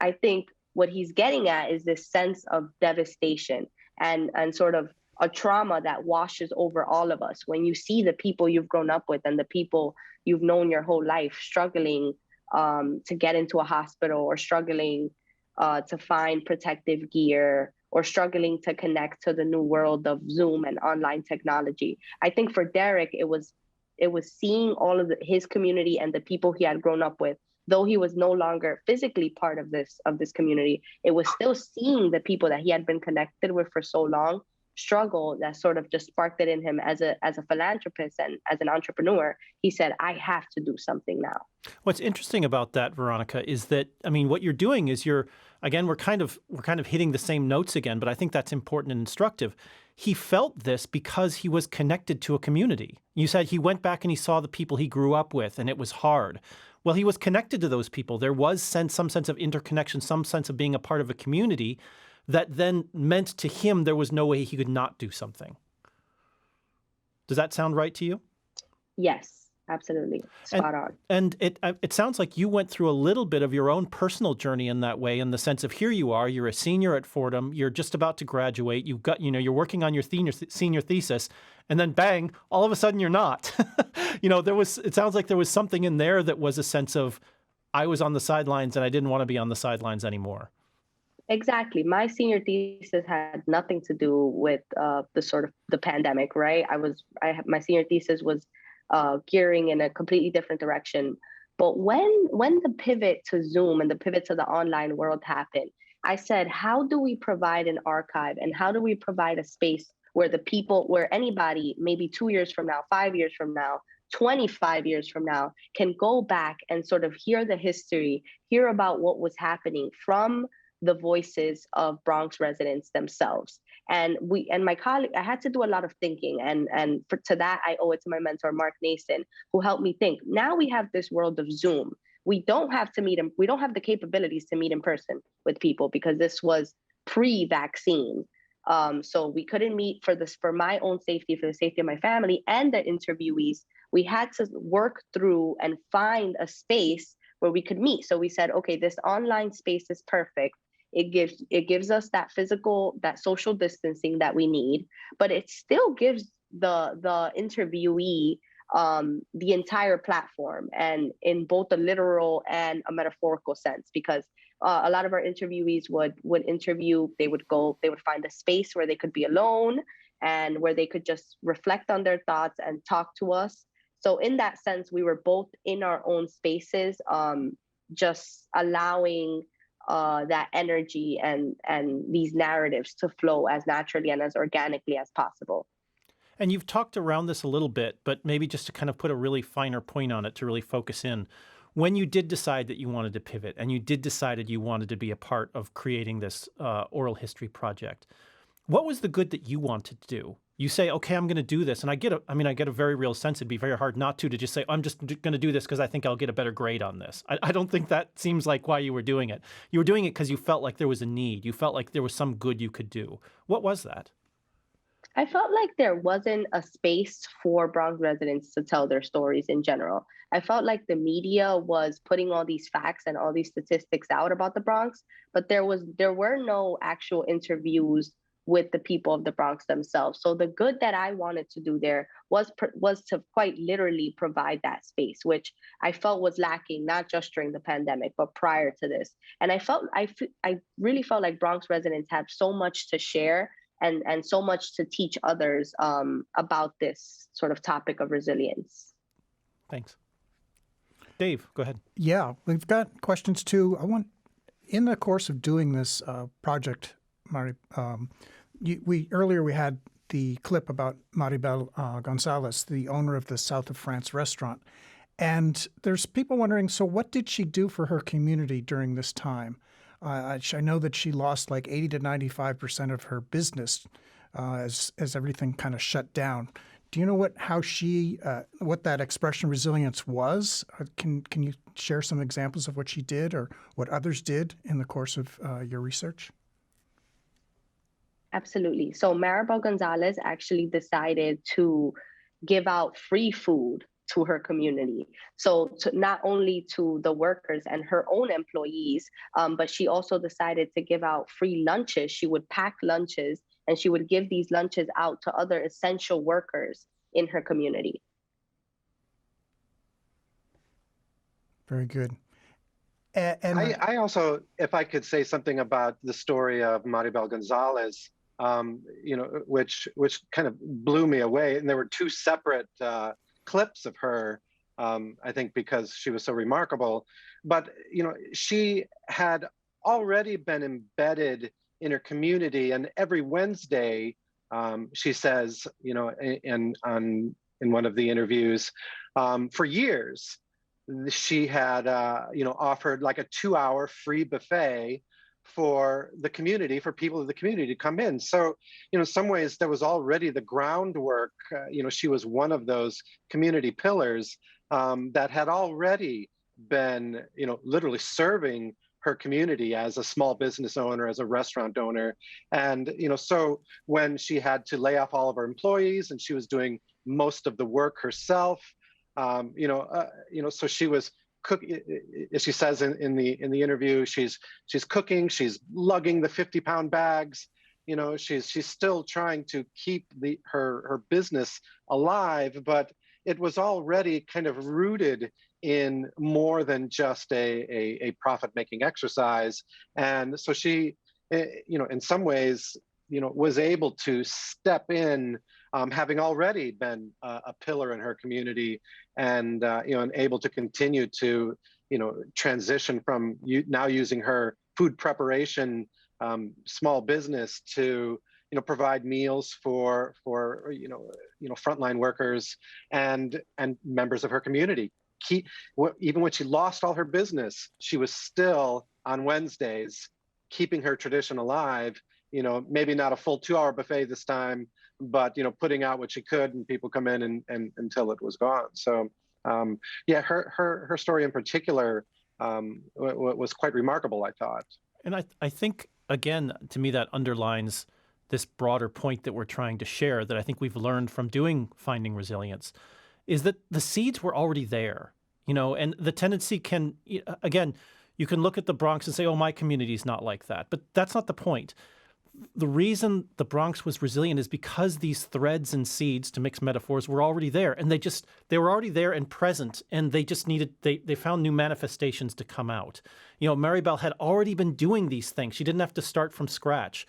I think what he's getting at is this sense of devastation and sort of a trauma that washes over all of us. When you see the people you've grown up with and the people you've known your whole life struggling to get into a hospital, or struggling to find protective gear, or struggling to connect to the new world of Zoom and online technology. I think for Derek, it was seeing all of his community and the people he had grown up with. Though he was no longer physically part of this community, it was still seeing the people that he had been connected with for so long struggle that sort of just sparked it in him as a philanthropist and as an entrepreneur. He said, I have to do something now. What's interesting about that, Veronica, is that, I mean, what you're doing is we're kind of hitting the same notes again, but I think that's important and instructive. He felt this because he was connected to a community. You said he went back and he saw the people he grew up with and it was hard. Well, he was connected to those people. There was some sense of interconnection, some sense of being a part of a community. that then meant to him there was no way he could not do something. Does that sound right to you? Yes, absolutely. Spot on. And it sounds like you went through a little bit of your own personal journey in that way, in the sense of here you are, you're a senior at Fordham, you're just about to graduate, you've got, you're working on your senior thesis, and then bang, all of a sudden you're not. It sounds like there was something in there that was a sense of, I was on the sidelines and I didn't want to be on the sidelines anymore. Exactly. My senior thesis had nothing to do with the pandemic, right? My senior thesis was gearing in a completely different direction. But when the pivot to Zoom and the pivot to the online world happened, I said, how do we provide an archive and how do we provide a space where anybody, maybe 2 years from now, 5 years from now, 25 years from now, can go back and sort of hear the history, hear about what was happening from the voices of Bronx residents themselves. And my colleague, I had to do a lot of thinking, to that I owe it to my mentor, Mark Nason, who helped me think. Now we have this world of Zoom. We don't have to meet them. We don't have the capabilities to meet in person with people because this was pre-vaccine. So we couldn't meet for my own safety, for the safety of my family and the interviewees. We had to work through and find a space where we could meet. So we said, okay, this online space is perfect. It gives us that social distancing that we need, but it still gives the interviewee the entire platform, and in both a literal and a metaphorical sense, because a lot of our interviewees would interview, they would find a space where they could be alone and where they could just reflect on their thoughts and talk to us. So in that sense, we were both in our own spaces, just allowing that energy and these narratives to flow as naturally and as organically as possible. And you've talked around this a little bit, but maybe just to kind of put a really finer point on it to really focus in. When you did decide that you wanted to pivot and you did decide that you wanted to be a part of creating this oral history project, what was the good that you wanted to do? You say, okay, I'm going to do this. And I get a very real sense it'd be very hard not to just say, I'm just going to do this because I think I'll get a better grade on this. I don't think that seems like why you were doing it. You were doing it because you felt like there was a need. You felt like there was some good you could do. What was that? I felt like there wasn't a space for Bronx residents to tell their stories in general. I felt like the media was putting all these facts and all these statistics out about the Bronx, but there were no actual interviews with the people of the Bronx themselves. So the good that I wanted to do there was to quite literally provide that space, which I felt was lacking, not just during the pandemic, but prior to this. And I really felt like Bronx residents have so much to share and so much to teach others about this sort of topic of resilience. Thanks. Dave, go ahead. Yeah, we've got questions too. In the course of doing this project, Mari, earlier we had the clip about Maribel Gonzalez, the owner of the South of France restaurant. And there's people wondering, so what did she do for her community during this time? I know that she lost like 80 to 95% of her business as everything kind of shut down. Do you know what that expression resilience was? Can you share some examples of what she did or what others did in the course of your research? Absolutely. So Maribel Gonzalez actually decided to give out free food to her community. So not only to the workers and her own employees, but she also decided to give out free lunches. She would pack lunches and she would give these lunches out to other essential workers in her community. Very good. And I also, if I could say something about the story of Maribel Gonzalez, which kind of blew me away. And there were two separate clips of her, I think because she was so remarkable. But, she had already been embedded in her community. And every Wednesday, she says, in one of the interviews, for years, she had, offered like a 2-hour free buffet for the community, for people of the community to come in. So, in some ways, there was already the groundwork. She was one of those community pillars that had already been, literally serving her community as a small business owner, as a restaurant owner. And, so when she had to lay off all of her employees and she was doing most of the work herself, so she was cooking, as she says in the interview, she's cooking, she's lugging the 50-pound bags, she's still trying to keep her business alive, but it was already kind of rooted in more than just a profit-making exercise. And so she, in some ways, was able to step in, having already been a pillar in her community, and and able to continue to transition from now using her food preparation small business to provide meals for frontline workers and members of her community. Even when she lost all her business, she was still on Wednesdays keeping her tradition alive. Maybe not a full 2-hour buffet this time, but putting out what she could, and people come in and until it was gone. So her story in particular was quite remarkable, I thought. And I think, again, to me, that underlines this broader point that we're trying to share, that I think we've learned from doing Finding Resilience, is that the seeds were already there, and the tendency can, again, you can look at the Bronx and say, oh, my community's not like that. But that's not the point. The reason the Bronx was resilient is because these threads and seeds, to mix metaphors, were already there. And they were already there and present, and they just they found new manifestations to come out. Maribel had already been doing these things. She didn't have to start from scratch.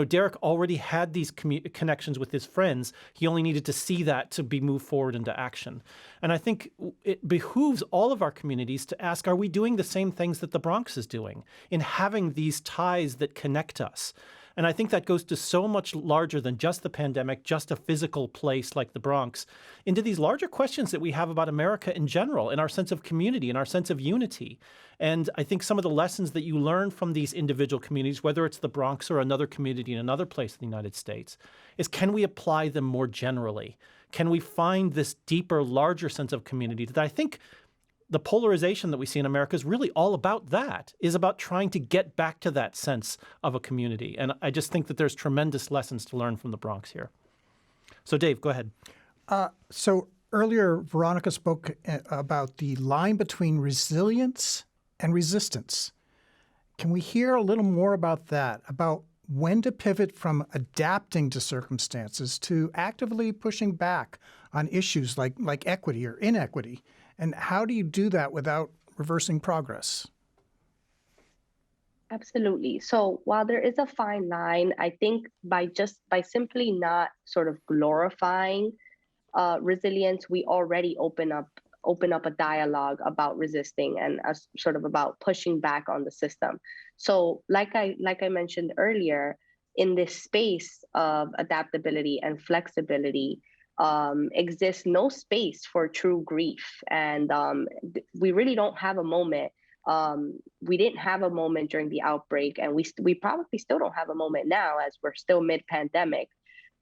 Derek already had these connections with his friends. He only needed to see that to be moved forward into action. And I think it behooves all of our communities to ask, are we doing the same things that the Bronx is doing in having these ties that connect us? And I think that goes to so much larger than just the pandemic, just a physical place like the Bronx, into these larger questions that we have about America in general, and our sense of community and our sense of unity. And I think some of the lessons that you learn from these individual communities, whether it's the Bronx or another community in another place in the United States, is can we apply them more generally? Can we find this deeper, larger sense of community that I think the polarization that we see in America is really all about that, is about trying to get back to that sense of a community. And I just think that there's tremendous lessons to learn from the Bronx here. So Dave, go ahead. So earlier, Veronica spoke about the line between resilience and resistance. Can we hear a little more about that, about when to pivot from adapting to circumstances to actively pushing back on issues like equity or inequity? And how do you do that without reversing progress? Absolutely. So while there is a fine line, I think by simply not sort of glorifying resilience, we already open up a dialogue about resisting and sort of about pushing back on the system. So like I mentioned earlier, in this space of adaptability and flexibility, exists no space for true grief. And we really don't have a moment. We didn't have a moment during the outbreak, and we probably still don't have a moment now as we're still mid-pandemic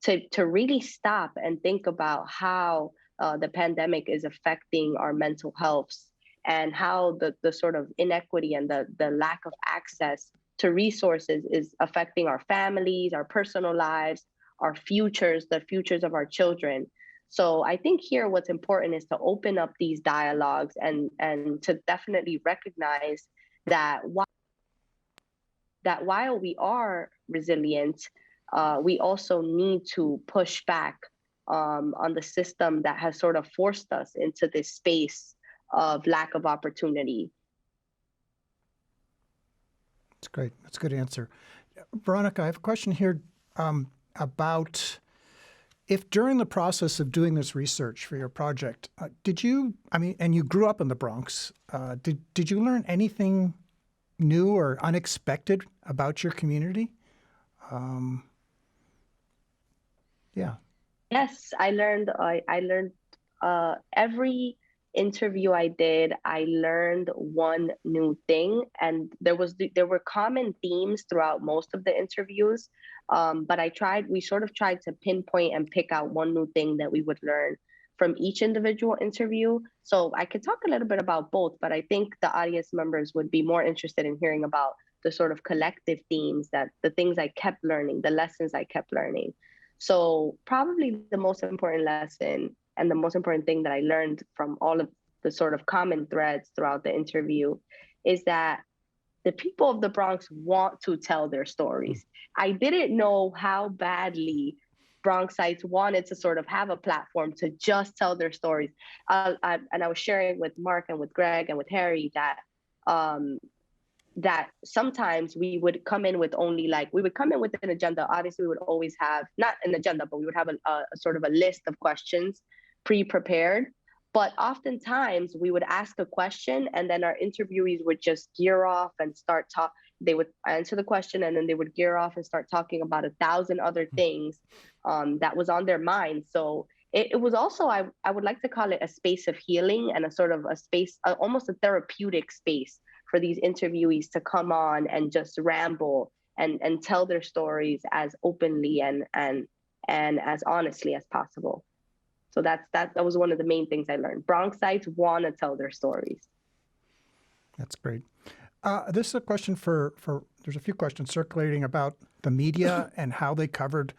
to really stop and think about how the pandemic is affecting our mental health, and how the sort of inequity and the lack of access to resources is affecting our families, our personal lives, our futures, the futures of our children. So I think here what's important is to open up these dialogues and to definitely recognize that while we are resilient, we also need to push back on the system that has sort of forced us into this space of lack of opportunity. That's great. That's a good answer. Veronica, I have a question here about if during the process of doing this research for your project, and you grew up in the Bronx, did you learn anything new or unexpected about your community? Yeah. Yes, I learned every interview I did, I learned one new thing, and there were common themes throughout most of the interviews. But we sort of tried to pinpoint and pick out one new thing that we would learn from each individual interview. So I could talk a little bit about both, but I think the audience members would be more interested in hearing about the sort of collective themes, that the things I kept learning, the lessons I kept learning. So probably the most important lesson and the most important thing that I learned from all of the sort of common threads throughout the interview is that the people of the Bronx want to tell their stories. I didn't know how badly Bronxites wanted to sort of have a platform to just tell their stories. And I was sharing with Mark and with Greg and with Harry that that sometimes we would come in with only we would come in with an agenda. Obviously, we would always have not an agenda, but we would have a sort of a list of questions pre-prepared. But oftentimes we would ask a question and then our interviewees would just gear off and start talk. They would answer the question and then they would gear off and start talking about 1,000 other things that was on their mind. So it was also, I would like to call it a space of healing and a sort of a space, almost a therapeutic space for these interviewees to come on and just ramble and tell their stories as openly and as honestly as possible. So that was one of the main things I learned. Bronxites want to tell their stories. That's great. This is a question for there's a few questions circulating about the media and how they covered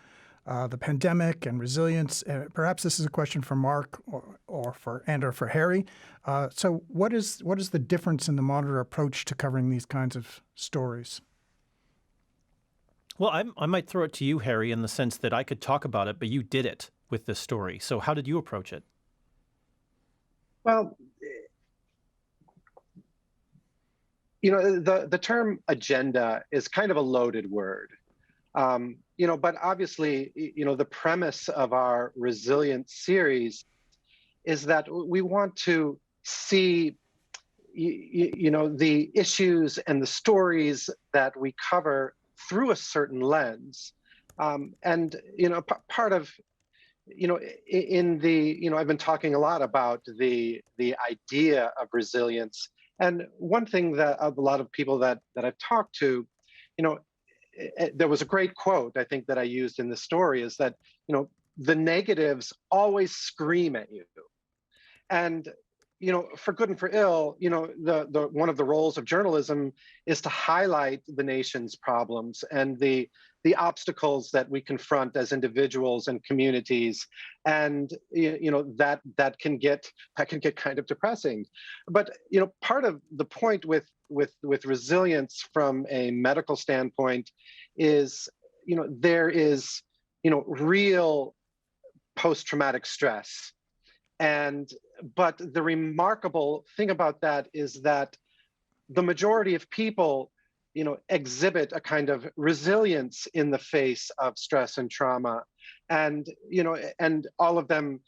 the pandemic and resilience. Perhaps this is a question for Mark or for Harry. So what is the difference in the Monitor approach to covering these kinds of stories? Well, I might throw it to you, Harry, in the sense that I could talk about it, but you did it with this story. So how did you approach it? Well, the term agenda is kind of a loaded word. But obviously, the premise of our Resilience series is that we want to see, the issues and the stories that we cover through a certain lens. Part of, I've been talking a lot about the idea of resilience. And one thing that a lot of people that I've talked to, there was a great quote, I think, that I used in the story is that, the negatives always scream at you. And, for good and for ill, the one of the roles of journalism is to highlight the nation's problems and the obstacles that we confront as individuals and communities. And, that can get kind of depressing. But, part of the point with resilience from a medical standpoint is, there is, real post-traumatic stress. But the remarkable thing about that is that the majority of people, exhibit a kind of resilience in the face of stress and trauma. And, and all of them,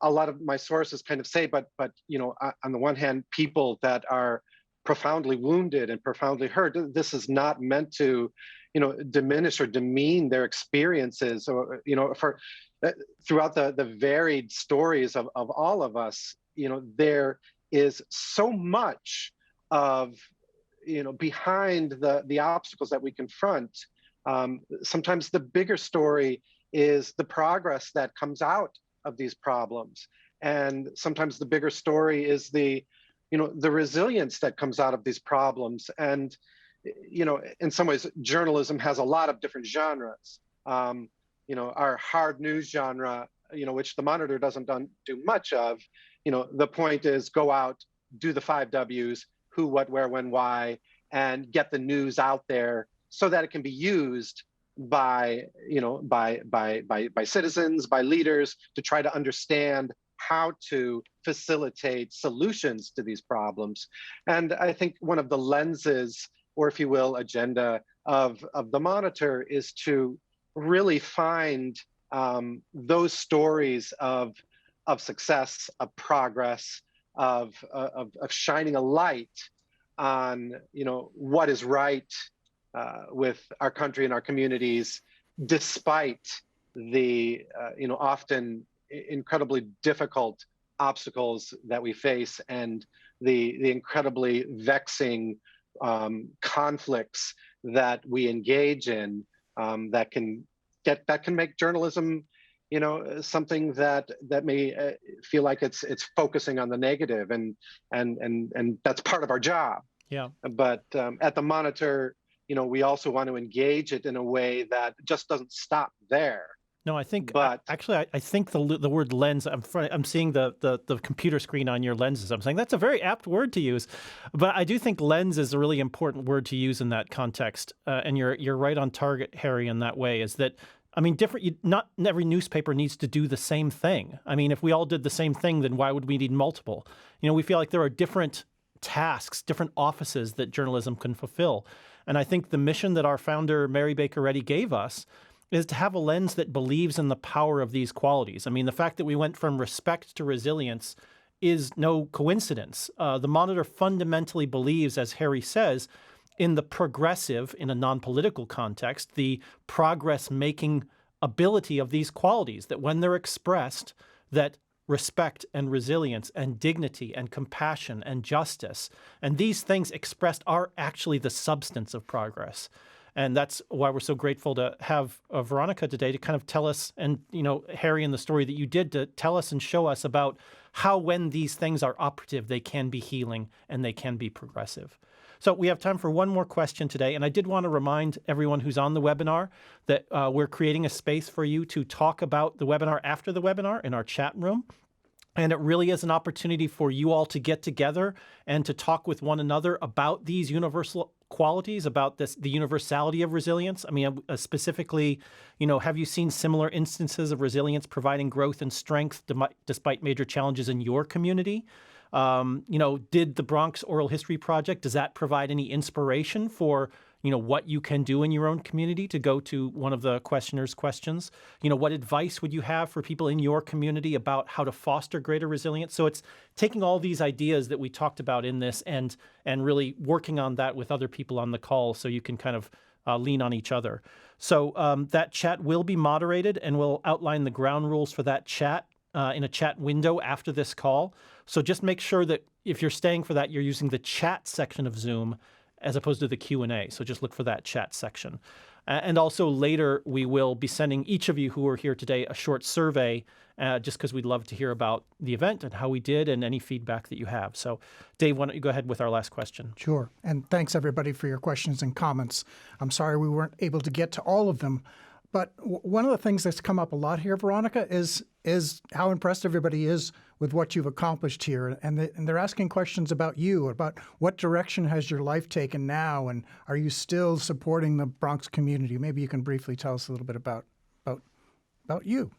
a lot of my sources kind of say, but on the one hand, people that are profoundly wounded and profoundly hurt, this is not meant to, diminish or demean their experiences, or, for throughout the varied stories of all of us, there is so much of, behind the obstacles that we confront. Sometimes the bigger story is the progress that comes out of these problems. And sometimes the bigger story is the resilience that comes out of these problems. And, in some ways, journalism has a lot of different genres. Our hard news genre, which the Monitor doesn't do much of, the point is go out, do the 5 W's, who, what, where, when, why, and get the news out there so that it can be used by citizens, by leaders, to try to understand how to facilitate solutions to these problems. And I think one of the lenses, or if you will, agenda of the Monitor is to really find those stories of success, of progress, of shining a light on what is right with our country and our communities, despite the often incredibly difficult obstacles that we face and the incredibly vexing conflicts that we engage in, that can make journalism something that may feel like it's focusing on the negative, and that's part of our job. Yeah. But at the Monitor, we also want to engage it in a way that just doesn't stop there. No, I think, But actually, I think the word lens, I'm seeing the computer screen on your lenses. I'm saying that's a very apt word to use. But I do think lens is a really important word to use in that context. And you're right on target, Harry, in that way, is that, I mean, not every newspaper needs to do the same thing. I mean, if we all did the same thing, then why would we need multiple? We feel like there are different tasks, different offices that journalism can fulfill. And I think the mission that our founder, Mary Baker Eddy, gave us is to have a lens that believes in the power of these qualities. I mean, the fact that we went from respect to resilience is no coincidence. The Monitor fundamentally believes, as Harry says, in the progressive, in a non-political context, the progress-making ability of these qualities, that when they're expressed, that respect and resilience and dignity and compassion and justice, and these things expressed are actually the substance of progress. And that's why we're so grateful to have Veronica today to kind of tell us, and, Harry, in the story that you did, to tell us and show us about how, when these things are operative, they can be healing and they can be progressive. So we have time for one more question today. And I did want to remind everyone who's on the webinar that we're creating a space for you to talk about the webinar after the webinar in our chat room. And it really is an opportunity for you all to get together and to talk with one another about these universal qualities, about the universality of resilience. I mean, specifically, have you seen similar instances of resilience providing growth and strength despite major challenges in your community? Did the Bronx Oral History Project, does that provide any inspiration for, what you can do in your own community, to go to one of the questioner's questions? What advice would you have for people in your community about how to foster greater resilience? So it's taking all these ideas that we talked about in this and really working on that with other people on the call so you can kind of lean on each other. So that chat will be moderated, and we'll outline the ground rules for that chat in a chat window after this call. So just make sure that if you're staying for that, you're using the chat section of Zoom as opposed to the Q&A. So just look for that chat section. And also later, we will be sending each of you who are here today a short survey, just because we'd love to hear about the event and how we did and any feedback that you have. So Dave, why don't you go ahead with our last question? Sure. And thanks, everybody, for your questions and comments. I'm sorry we weren't able to get to all of them. But one of the things that's come up a lot here, Veronica, is how impressed everybody is with what you've accomplished here. And they're asking questions about you, about what direction has your life taken now, and are you still supporting the Bronx community? Maybe you can briefly tell us a little bit about you.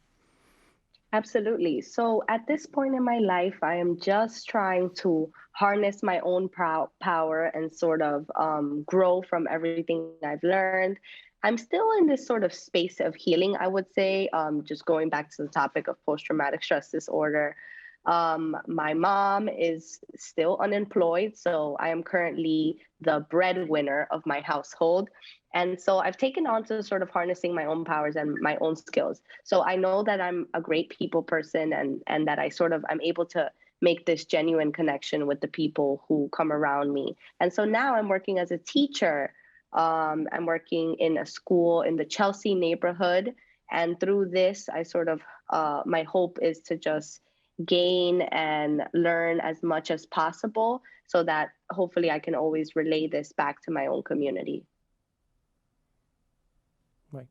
Absolutely. So at this point in my life, I am just trying to harness my own power and sort of grow from everything I've learned. I'm still in this sort of space of healing, I would say, just going back to the topic of post-traumatic stress disorder. My mom is still unemployed, so I am currently the breadwinner of my household. And so I've taken on to sort of harnessing my own powers and my own skills. So I know that I'm a great people person, and that I'm able to make this genuine connection with the people who come around me. And so now I'm working as a teacher. I'm working in a school in the Chelsea neighborhood. And through this, I sort of, my hope is to just gain and learn as much as possible so that hopefully I can always relay this back to my own community. Right.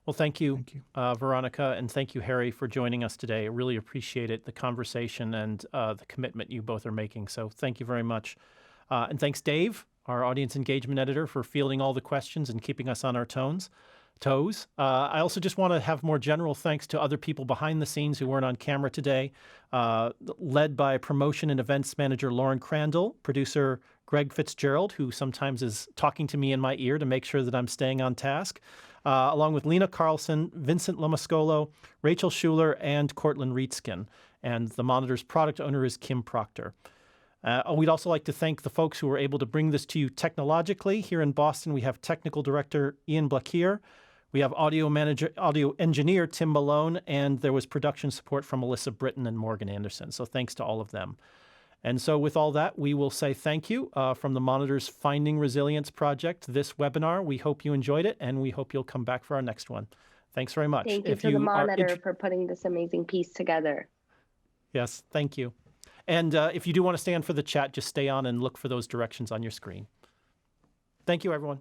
Well, thank you. Veronica, and thank you, Harry, for joining us today. I really appreciate it, the conversation and the commitment you both are making. So thank you very much. And thanks, Dave, our audience engagement editor, for fielding all the questions and keeping us on our toes. I also just want to have more general thanks to other people behind the scenes who weren't on camera today, led by promotion and events manager Lauren Crandall, producer Greg Fitzgerald, who sometimes is talking to me in my ear to make sure that I'm staying on task, along with Lena Carlson, Vincent Lomascolo, Rachel Schuler, and Cortland Reetskin. And the Monitor's product owner is Kim Proctor. We'd also like to thank the folks who were able to bring this to you technologically. Here in Boston, we have technical director Ian Blakier. We have audio engineer Tim Malone, and there was production support from Melissa Britton and Morgan Anderson. So thanks to all of them. And so with all that, we will say thank you from the Monitor's Finding Resilience Project, this webinar. We hope you enjoyed it, and we hope you'll come back for our next one. Thanks very much. Thank you to the monitor for putting this amazing piece together. Yes, thank you. And if you do want to stay on for the chat, just stay on and look for those directions on your screen. Thank you, everyone.